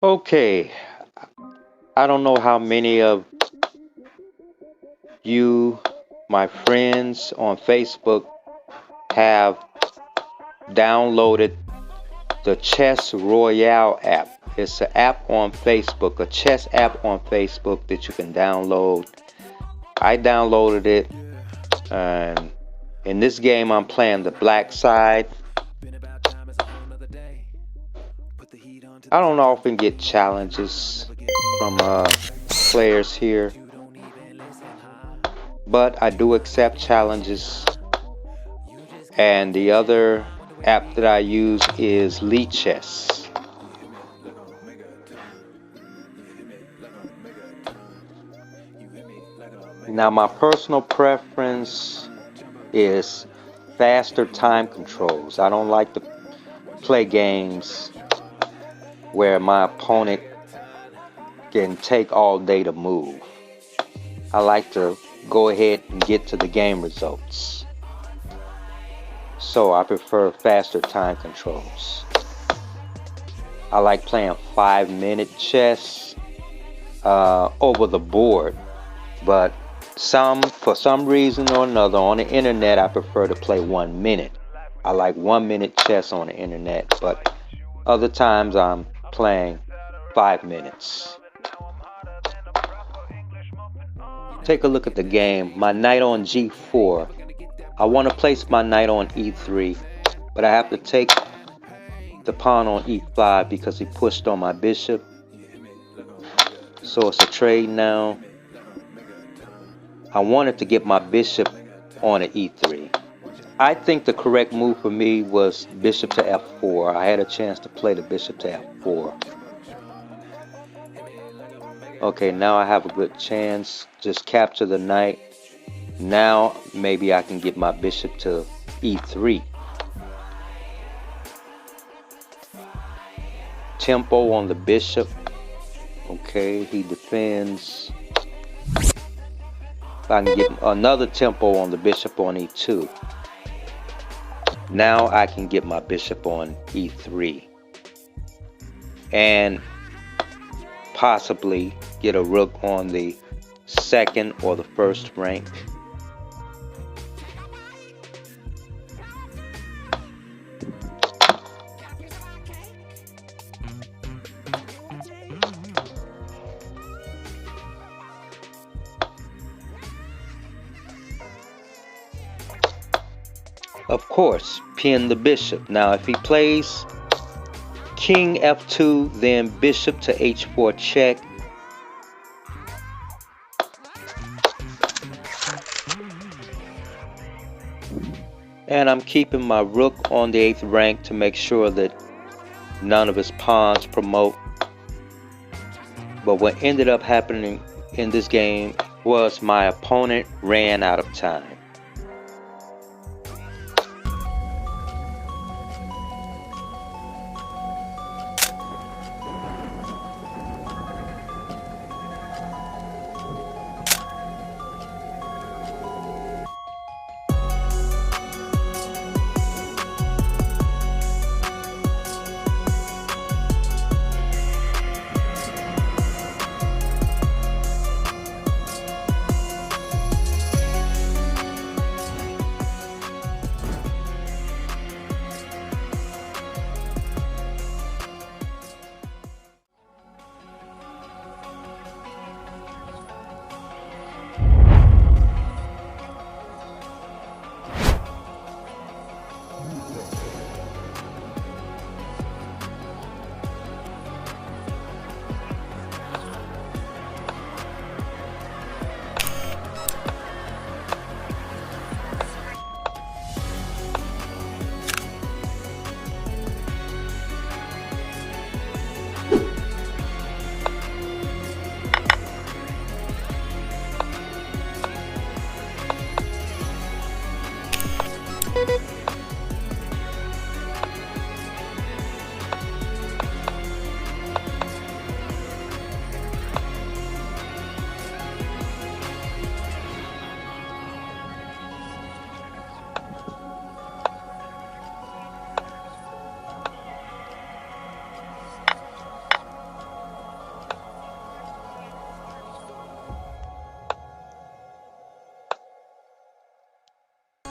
Okay, I don't know how many of you, my friends on Facebook, have downloaded the Chess Royale app. It's an app on Facebook, a chess app on Facebook that you can download. I downloaded it, and in this game, I'm playing the black side. I don't often get challenges from players here, but I do accept challenges. And the other app that I use is Chess. Now, my personal preference is faster time controls. I don't like to play games where my opponent can take all day to move. I like to go ahead and get to the game results. So I prefer faster time controls. I like playing 5-minute chess over the board, but for some reason or another on the internet I prefer to play 1 minute. I like 1 minute chess on the internet, but other times I'm playing 5 minutes. Take a look at the game. My knight on g4. I want to place my knight on e3, but I have to take the pawn on e5 because he pushed on my bishop. So it's a trade now. I wanted to get my bishop on an e3. I think the correct move for me was bishop to f4. I had a chance to play the bishop to f4. Okay, now I have a good chance. Just capture the knight. Now maybe I can get my bishop to e3. Tempo on the bishop. Okay, he defends. If I can get another tempo on the bishop on e2. Now I can get my bishop on e3. And possibly get a rook on the second or the first rank. Of course, pin the bishop. Now if he plays king f2, then bishop to h4 check. And I'm keeping my rook on the 8th rank to make sure that none of his pawns promote. But what ended up happening in this game was my opponent ran out of time.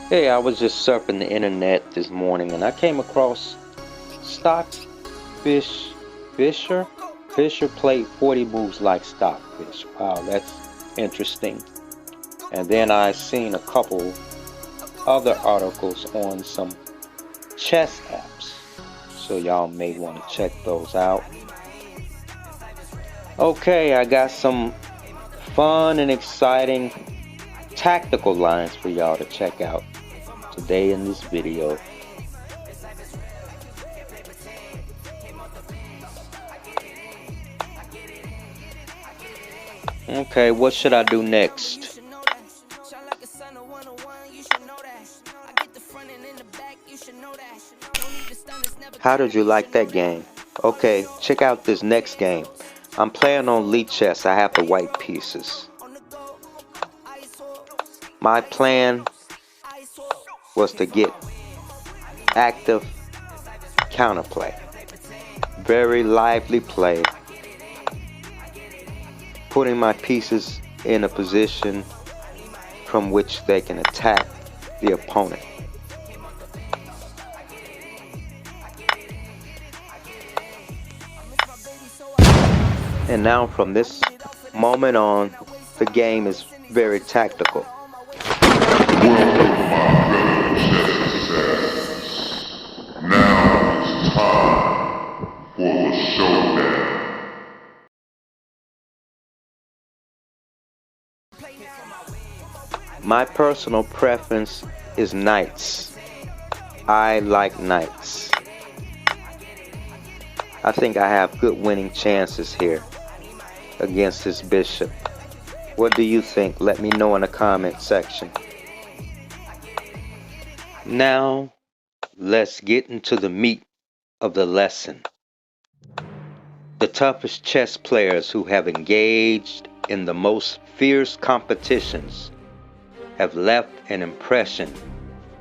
Hey, I was just surfing the internet this morning and I came across Stockfish Fisher. Fisher played 40 moves like Stockfish. Wow, that's interesting. And then I seen a couple other articles on some chess apps. So y'all may want to check those out. Okay, I got some fun and exciting tactical lines for y'all to check out today in this video. Okay, what should I do next? How did you like that game? Okay, check out this next game. I'm playing on Elite Chess. I have the white pieces. My plan was to get active counterplay. Very lively play. Putting my pieces in a position from which they can attack the opponent. And now from this moment on, the game is very tactical. Welcome, my fellow chess. Now it's time for the showdown. My personal preference is knights. I like knights. I think I have good winning chances here against this bishop. What do you think? Let me know in the comment section. Now, let's get into the meat of the lesson. The toughest chess players who have engaged in the most fierce competitions have left an impression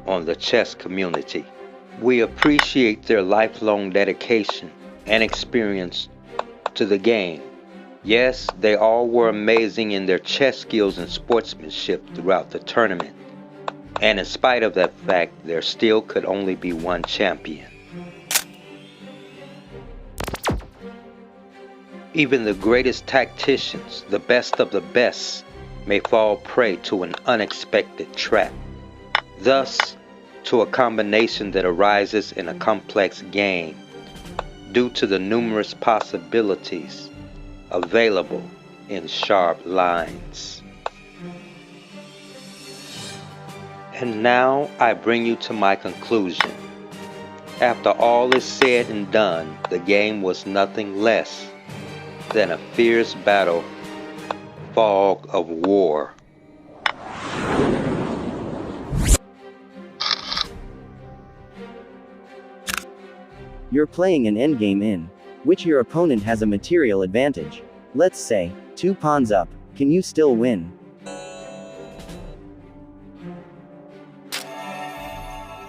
on the chess community. We appreciate their lifelong dedication and experience to the game. Yes, they all were amazing in their chess skills and sportsmanship throughout the tournament. And in spite of that fact, there still could only be one champion. Even the greatest tacticians, the best of the best, may fall prey to an unexpected trap. Thus, to a combination that arises in a complex game due to the numerous possibilities available in sharp lines. And now I bring you to my conclusion. After all is said and done, the game was nothing less than a fierce battle, fog of war. You're playing an endgame in which your opponent has a material advantage. Let's say, 2 pawns up. Can you still win?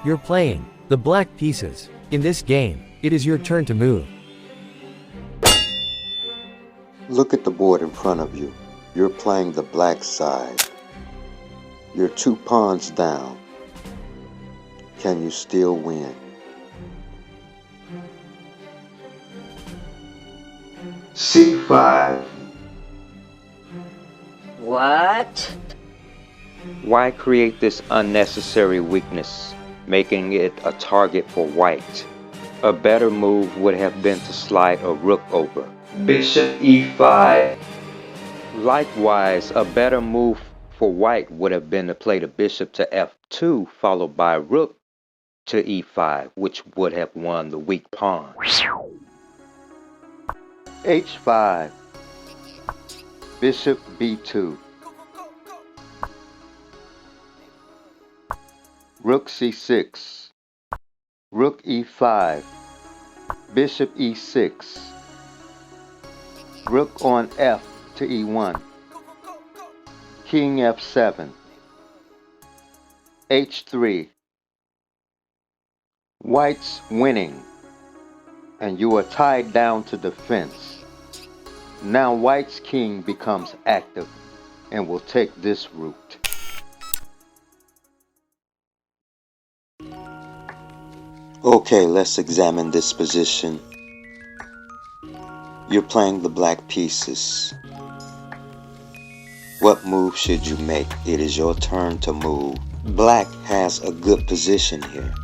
You're playing the black pieces. In this game, it is your turn to move. Look at the board in front of you. You're playing the black side. You're 2 pawns down. Can you still win? C5. What? Why create this unnecessary weakness, making it a target for white? A better move would have been to slide a rook over. Bishop E5. Likewise, a better move for white would have been to play the bishop to F2 followed by rook to E5, which would have won the weak pawn. H5. Bishop B2. Rook C6. Rook E5. Bishop E6. Rook on F to E1. King F7. H3. White's winning, and you are tied down to defense. Now White's king becomes active and will take this route. Okay, let's examine this position. You're playing the black pieces. What move should you make? It is your turn to move. Black has a good position here.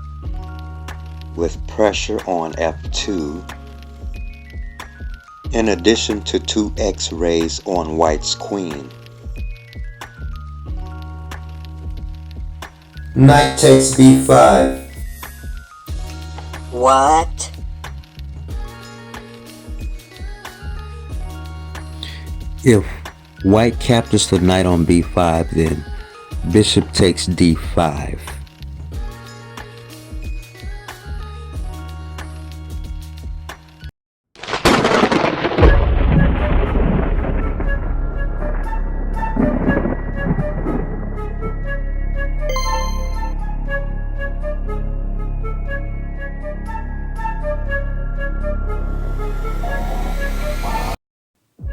With pressure on F2, in addition to 2 X-rays on white's queen. Knight takes b5. What? If white captures the knight on b5, then bishop takes d5.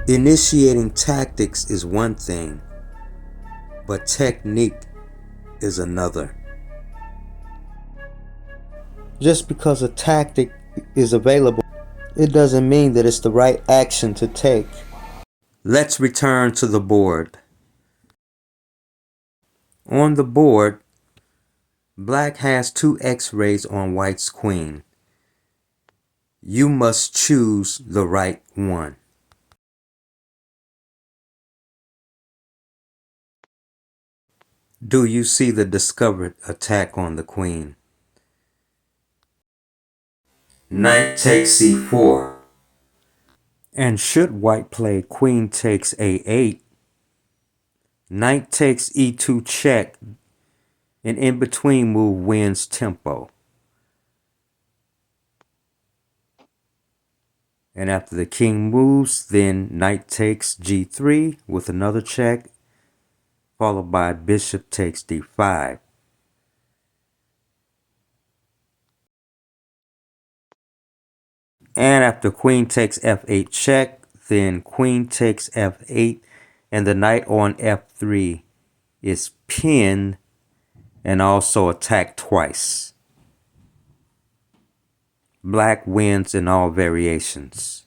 Initiating tactics is one thing, but technique is another. Just because a tactic is available, it doesn't mean that it's the right action to take. Let's return to the board. On the board, black has 2 X-rays on white's queen. You must choose the right one. Do you see the discovered attack on the queen? Knight takes c4. And should white play queen takes a8, knight takes e2 check, an in-between move wins tempo. And after the king moves, then knight takes g3 with another check, followed by bishop takes d5. And after queen takes f8 check, then queen takes f8, and the knight on f3 is pinned and also attacked twice. Black wins in all variations.